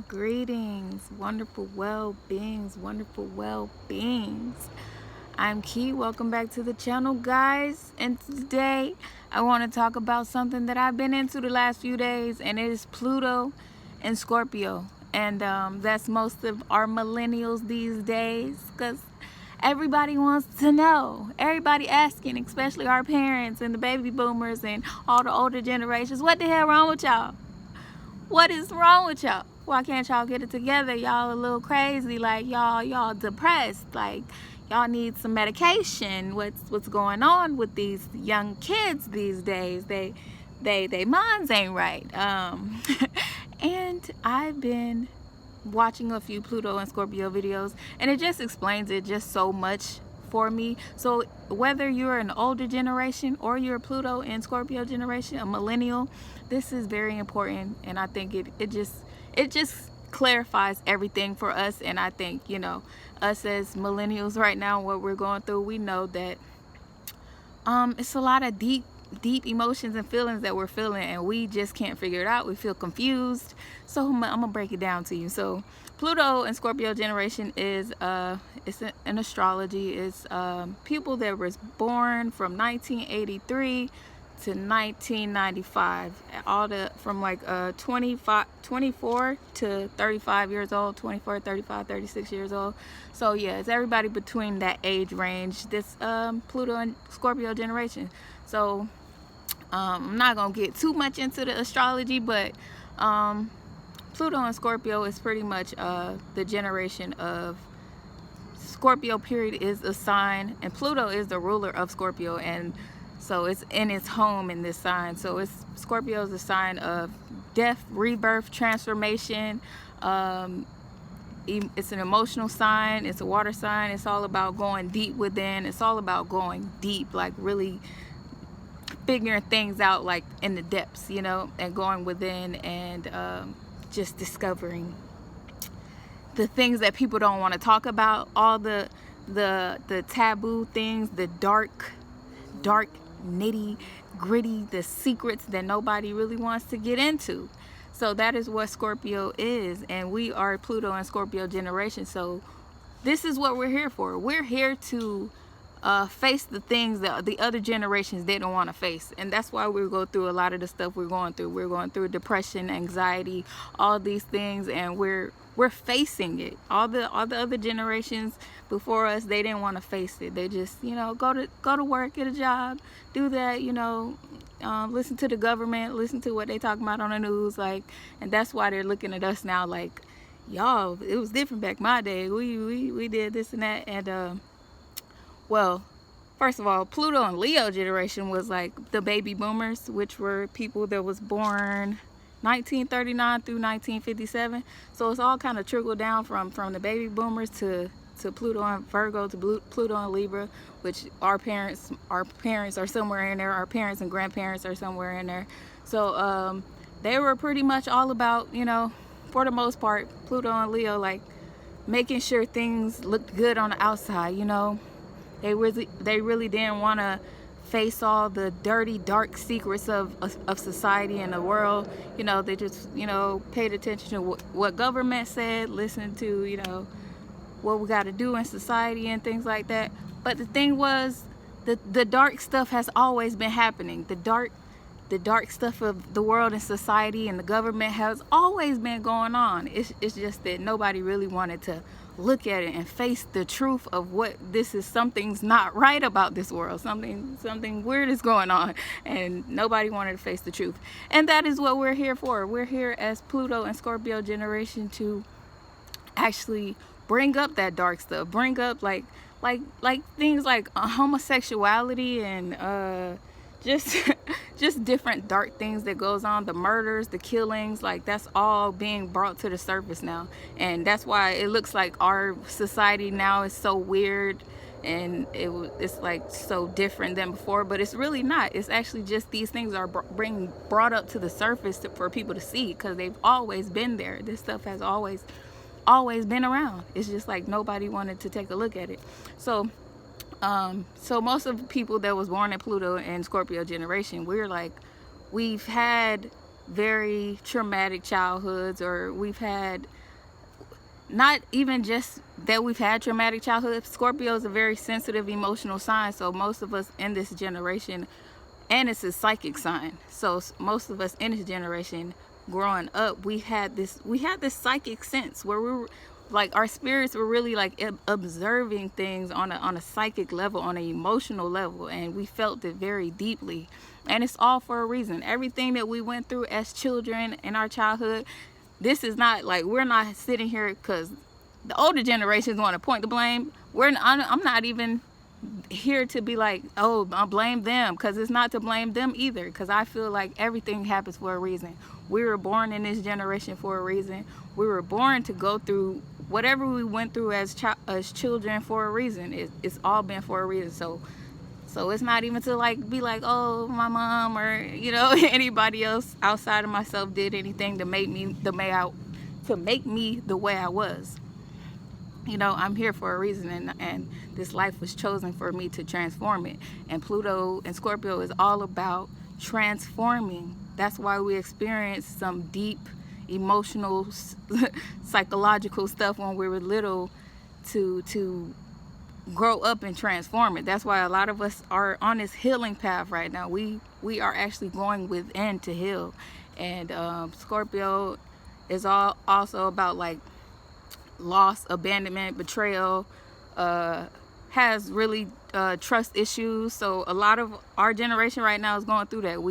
Greetings, wonderful well-beings, wonderful well-beings. I'm Key. Welcome back to the channel, guys. And today I want to talk about something that I've been into the last few days, and it is Pluto and Scorpio. And that's most of our millennials these days, because everybody wants to know. Everybody asking, especially our parents and the baby boomers and all the older generations, what the hell wrong with y'all? What is wrong with y'all? Why can't y'all get it together? Y'all a little crazy, like y'all depressed, like y'all need some medication. What's going on with these young kids these days? They minds ain't right. And I've been watching a few Pluto and Scorpio videos, and it just explains it just so much for me. So whether you're an older generation or you're a Pluto and Scorpio generation, a millennial, this is very important, and I think it just clarifies everything for us. And I think, you know, us as millennials right now, what we're going through, we know that it's a lot of deep emotions and feelings that we're feeling, and we just can't figure it out. We feel confused. So I'm gonna break it down to you. So Pluto and Scorpio generation is it's an astrology. It's people that was born from 1983 to 1995, all the from like 24 to 35 years old, 24, 35, 36 years old. So yeah, it's everybody between that age range, this Pluto and Scorpio generation. So I'm not gonna get too much into the astrology, but Pluto and Scorpio is pretty much the generation of Scorpio period is a sign, and Pluto is the ruler of Scorpio, and so it's in its home in this sign. So Scorpio is a sign of death, rebirth, transformation. It's an emotional sign. It's a water sign. It's all about going deep within. It's all about going deep, like really figuring things out, like in the depths, you know, and going within and just discovering the things that people don't want to talk about, all the taboo things, the dark nitty gritty, the secrets that nobody really wants to get into. So that is what Scorpio is, and we are Pluto and Scorpio generation. So this is what we're here for. We're here to face the things that the other generations they don't want to face, and that's why we go through a lot of the stuff we're going through. We're going through depression, anxiety, all these things, and we're facing it. All the other generations before us, they didn't want to face it. They just, you know, go to work, get a job, do that, you know, listen to the government, listen to what they talking about on the news, like, and that's why they're looking at us now like, y'all, it was different back my day. We did this and that. And well, first of all, Pluto and Leo generation was like the baby boomers, which were people that was born 1939 through 1957. So it's all kind of trickled down from the baby boomers to Pluto and Virgo, to Pluto and Libra, which our parents are somewhere in there. Our parents and grandparents are somewhere in there. So they were pretty much all about, you know, for the most part, Pluto and Leo, like making sure things looked good on the outside, you know. They really didn't want to face all the dirty, dark secrets of society and the world. You know, they just, you know, paid attention to what government said, listened to, you know, what we got to do in society and things like that. But the thing was, the dark stuff has always been happening. The dark stuff of the world and society and the government has always been going on. It's just that nobody really wanted to look at it and face the truth of what this is. Something's not right about this world. Something weird is going on, and nobody wanted to face the truth. And that is what we're here for. We're here as Pluto and Scorpio generation to actually bring up that dark stuff, bring up like things like homosexuality and just different dark things that goes on, the murders, the killings, like that's all being brought to the surface now. And that's why it looks like our society now is so weird, and it's like so different than before, but it's really not. It's actually just these things are being brought up to the surface for people to see, because they've always been there. This stuff has always been around. It's just like nobody wanted to take a look at it. So most of the people that was born in Pluto and Scorpio generation, we've had very traumatic childhoods, or we've had, not even just that we've had traumatic childhoods. Scorpio is a very sensitive, emotional sign. So most of us in this generation, and it's a psychic sign. So most of us in this generation, growing up, we had this psychic sense where we were like, our spirits were really like observing things on a psychic level, on an emotional level, and we felt it very deeply. And it's all for a reason. Everything that we went through as children in our childhood, this is not like, we're not sitting here because the older generations want to point the blame. I'm not even here to be like, oh, I blame them, because it's not to blame them either, because I feel like everything happens for a reason. We were born in this generation for a reason. We were born to go through whatever we went through as children for a reason. It's all been for a reason. So it's not even to like be like, oh, my mom or anybody else outside of myself did anything to make me the way I was. I'm here for a reason, and this life was chosen for me to transform it. And Pluto and Scorpio is all about transforming. That's why we experience some deep emotional psychological stuff when we were little, to grow up and transform it. That's why a lot of us are on this healing path right now. We are actually going within to heal. And Scorpio is also about like loss, abandonment, betrayal, has really trust issues. So a lot of our generation right now is going through that.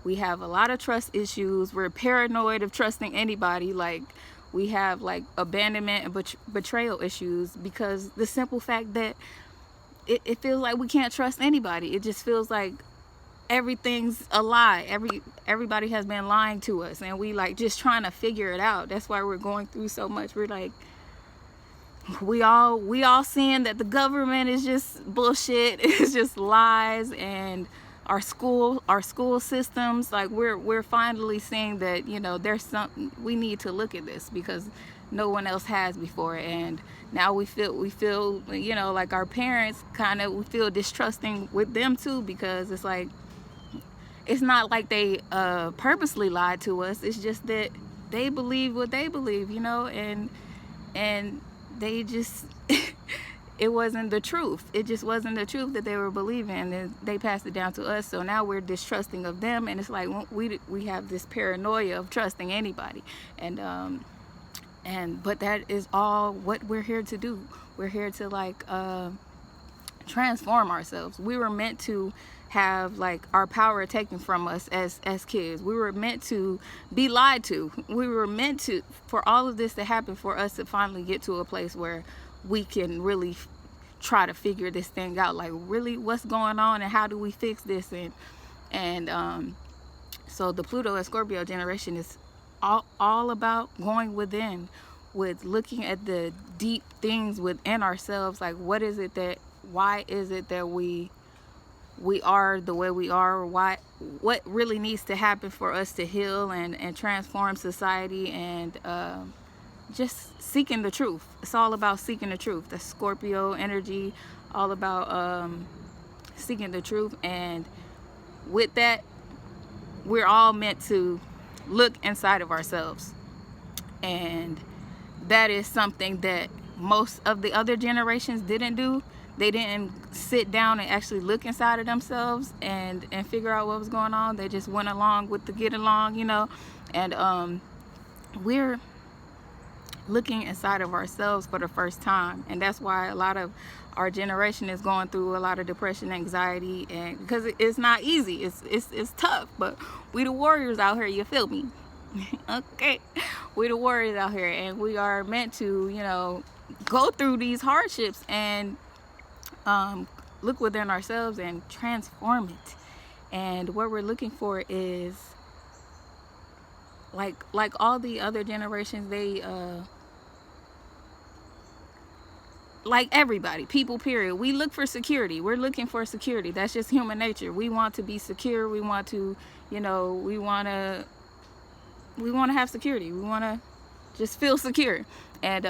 We have a lot of trust issues. We're paranoid of trusting anybody. Like, we have like abandonment and betrayal issues, because the simple fact that it feels like we can't trust anybody. It just feels like everything's a lie. Everybody has been lying to us, and we like just trying to figure it out. That's why we're going through so much. We're like, we all seeing that the government is just bullshit. It's just lies. And our school systems, like we're finally seeing that there's something, we need to look at this, because no one else has before. And now we feel like our parents we feel distrusting with them too, because it's like, it's not like they purposely lied to us. It's just that they believe what they believe, and they just it wasn't the truth. It just wasn't the truth that they were believing, and they passed it down to us. So now we're distrusting of them, and it's like we have this paranoia of trusting anybody. But that is all what we're here to do. We're here to like transform ourselves. We were meant to have like our power taken from us as kids. We were meant to be lied to. We were meant to, for all of this to happen, for us to finally get to a place where we can really try to figure this thing out, like really what's going on and how do we fix this. And so the Pluto and Scorpio generation is all about going within, with looking at the deep things within ourselves. Like, why is it that we are the way we are, or what really needs to happen for us to heal and transform society, and just seeking the truth. It's all about seeking the truth. The Scorpio energy, all about seeking the truth. And with that, we're all meant to look inside of ourselves, and that is something that most of the other generations didn't do. They didn't sit down and actually look inside of themselves and figure out what was going on. They just went along with the get along, and we're looking inside of ourselves for the first time. And that's why a lot of our generation is going through a lot of depression, anxiety, and because it's not easy. It's tough, but we the warriors out here, you feel me? Okay, we the warriors out here, and we are meant to go through these hardships and look within ourselves and transform it. And what we're looking for is like all the other generations, they like everybody, people period, we look for security. We're looking for security. That's just human nature. We want to be secure. We want to we want to have security. We want to just feel secure. And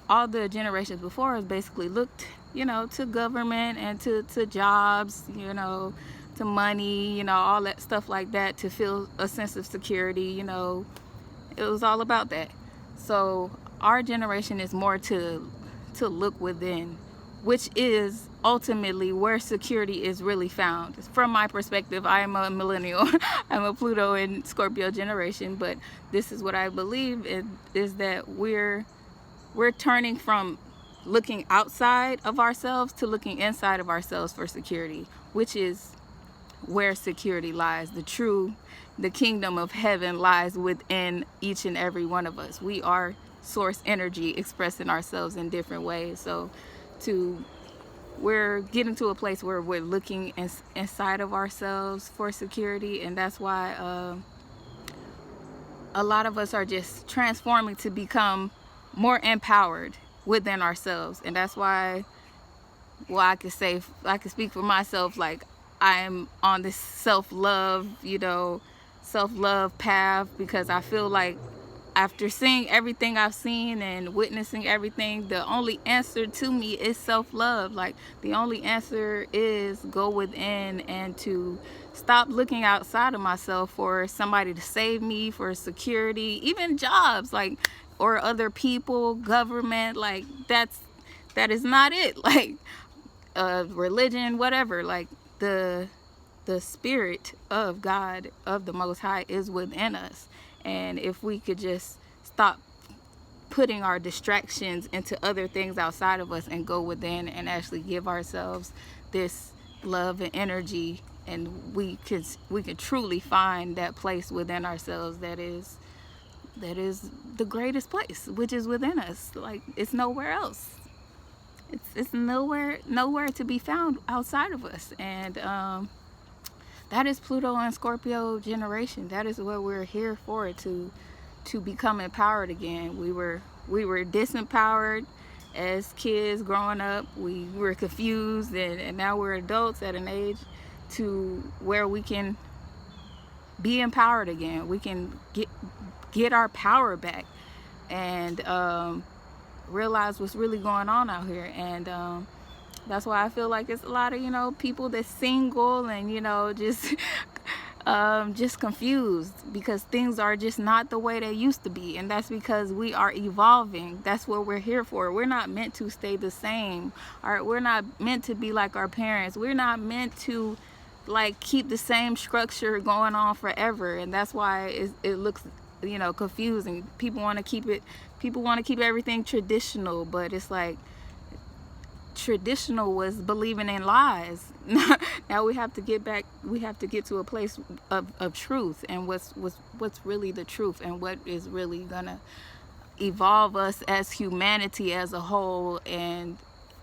all the generations before us basically looked to government and to jobs, to money, you know, all that stuff like that, to feel a sense of security, you know. It was all about that. So our generation is more to look within, which is ultimately where security is really found. From my perspective, I am a millennial. I'm a Pluto and Scorpio generation, but this is what I believe is that we're turning from looking outside of ourselves to looking inside of ourselves for security, which is where security lies. The kingdom of heaven lies within each and every one of us. We are source energy expressing ourselves in different ways. So we're getting to a place where we're looking inside of ourselves for security, and that's why a lot of us are just transforming to become more empowered within ourselves. And that's why, well, I can speak for myself, like I'm on this self-love, you know, self-love path, because I feel like after seeing everything I've seen and witnessing everything, the only answer to me is self-love. Like the only answer is go within and to stop looking outside of myself for somebody to save me, for security, even jobs, like, or other people, government. Like that is not it. Like religion, whatever. Like the spirit of God, of the Most High, is within us. And if we could just stop putting our distractions into other things outside of us and go within and actually give ourselves this love and energy, and we could truly find that place within ourselves that is the greatest place, which is within us. Like it's nowhere else. It's nowhere to be found outside of us. And that is Pluto and Scorpio generation. That is what we're here for, to become empowered again. We were disempowered as kids growing up. We were confused, and now we're adults at an age to where we can be empowered again. We can get our power back and realize what's really going on out here. And that's why I feel like it's a lot of, you know, people that's single and, you know, just confused because things are just not the way they used to be. And that's because we are evolving. That's what we're here for. We're not meant to stay the same. We're not meant to be like our parents. We're not meant to like keep the same structure going on forever. And that's why it looks, you know, confusing. People want to keep everything traditional, but it's like, traditional was believing in lies. Now we have to get to a place of truth, and what's really the truth, and what is really gonna evolve us as humanity as a whole, and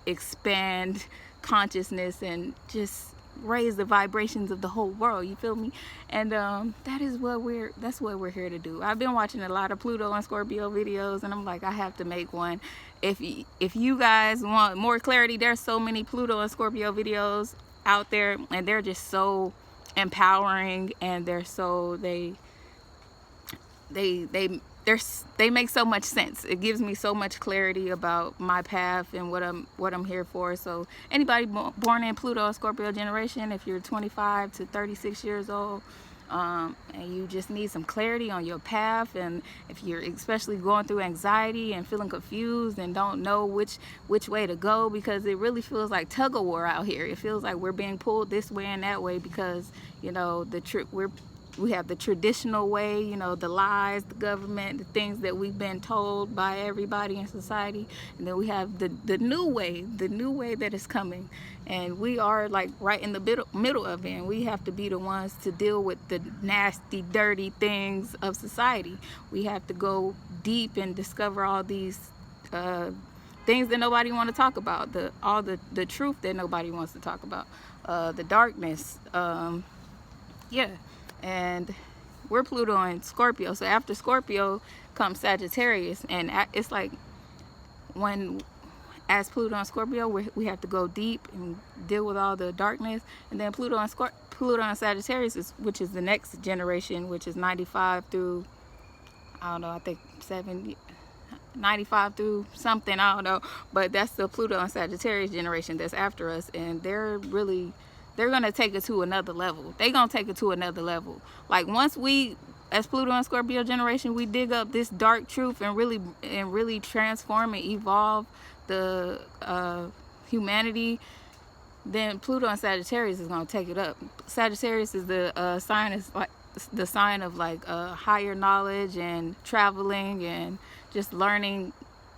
expand consciousness and just raise the vibrations of the whole world. You feel me? And that's what we're here to do. I've been watching a lot of Pluto and Scorpio videos, and I'm like, I have to make one. If you guys want more clarity, there's so many Pluto and Scorpio videos out there, and they're just so empowering, and they're so they make so much sense. It gives me so much clarity about my path and what I'm here for. So anybody born in Pluto or Scorpio generation, if you're 25 to 36 years old, and you just need some clarity on your path, and if you're especially going through anxiety and feeling confused and don't know which way to go, because it really feels like tug of war out here. It feels like we're being pulled this way and that way, because, you know, we have the traditional way, you know, the lies, the government, the things that we've been told by everybody in society. And then we have the new way that is coming. And we are like right in the middle of it. And we have to be the ones to deal with the nasty, dirty things of society. We have to go deep and discover all these things that nobody want to talk about, all the truth that nobody wants to talk about, the darkness. Yeah. And we're Pluto and Scorpio. So after Scorpio comes Sagittarius, and it's like when, as Pluto and Scorpio, we have to go deep and deal with all the darkness. And then Pluto and Sagittarius, which is the next generation, which is 95 through, I don't know, I think 95 through something, I don't know. But that's the Pluto and Sagittarius generation that's after us, and they're really they're gonna take it to another level. They're gonna take it to another level. Like once we, as Pluto and Scorpio generation, we dig up this dark truth and really transform and evolve the humanity, then Pluto and Sagittarius is gonna take it up. Sagittarius is the sign, is like the sign of like higher knowledge and traveling and just learning.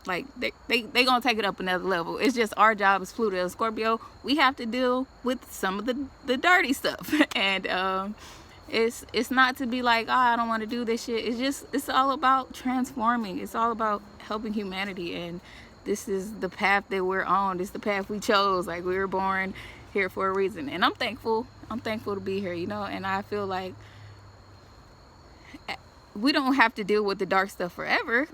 Like they gonna take it up another level. It's just our job as Pluto and Scorpio, we have to deal with some of the dirty stuff. And it's not to be like, oh, I don't want to do this shit. It's all about transforming. It's all about helping humanity, and this is the path that we're on. This is the path we chose. Like, we were born here for a reason, and I'm thankful to be here, you know. And I feel like we don't have to deal with the dark stuff forever.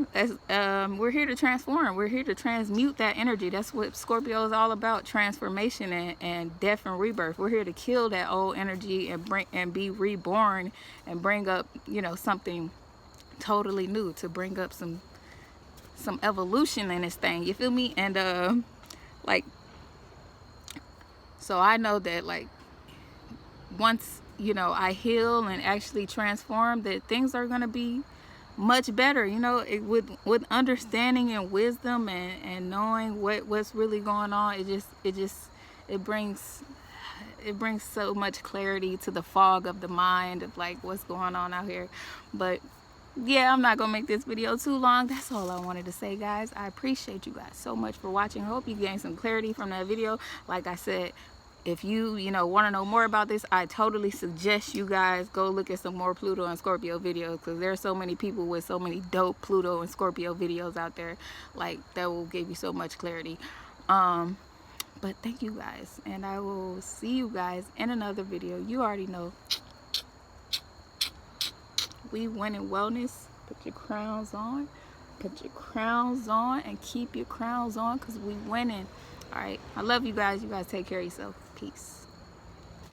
We're here to transform. We're here to transmute that energy. That's what Scorpio is all about: transformation and death and rebirth. We're here to kill that old energy and be reborn and bring up, you know, something totally new, to bring up some evolution in this thing. You feel me? And like, so I know that, like, once, you know, I heal and actually transform, that things are gonna be much better, you know, with understanding and wisdom and knowing what's really going on. It brings so much clarity to the fog of the mind of like what's going on out here. But yeah, I'm not gonna make this video too long. That's all I wanted to say, guys. I appreciate you guys so much for watching. I hope you gained some clarity from that video. Like I said, if you know, want to know more about this, I totally suggest you guys go look at some more Pluto and Scorpio videos, because there are so many people with so many dope Pluto and Scorpio videos out there, like, that will give you so much clarity. But thank you guys, and I will see you guys in another video. You already know, we win in wellness. Put your crowns on. Put your crowns on and keep your crowns on, because we winning. All right, I love you guys. You guys take care of yourself. Peace.